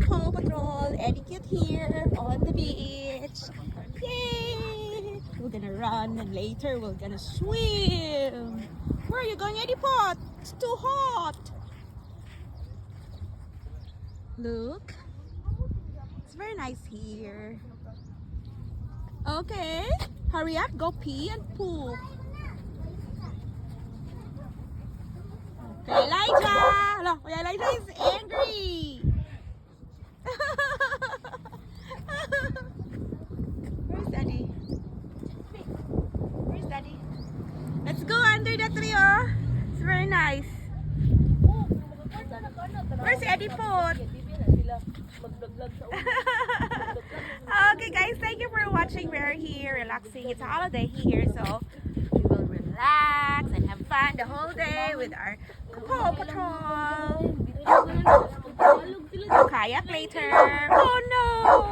Paw Patrol. Eddie Cute here on the beach. Yay! We're gonna run and later we're gonna swim. Where are you going, Eddie Pot? It's too hot. Look. It's very nice here. Okay. Hurry up. Go pee and poop. Okay, Elijah! Hello, Elijah is angry! Where's Daddy? Where's Daddy? Let's go under the tree, oh! It's very nice. Where's Eddie Foot? Okay guys, thank you for watching. We're here relaxing. It's a holiday here, so we will relax and have fun the whole day with our Paw Patrol. Kayak later. Oh no!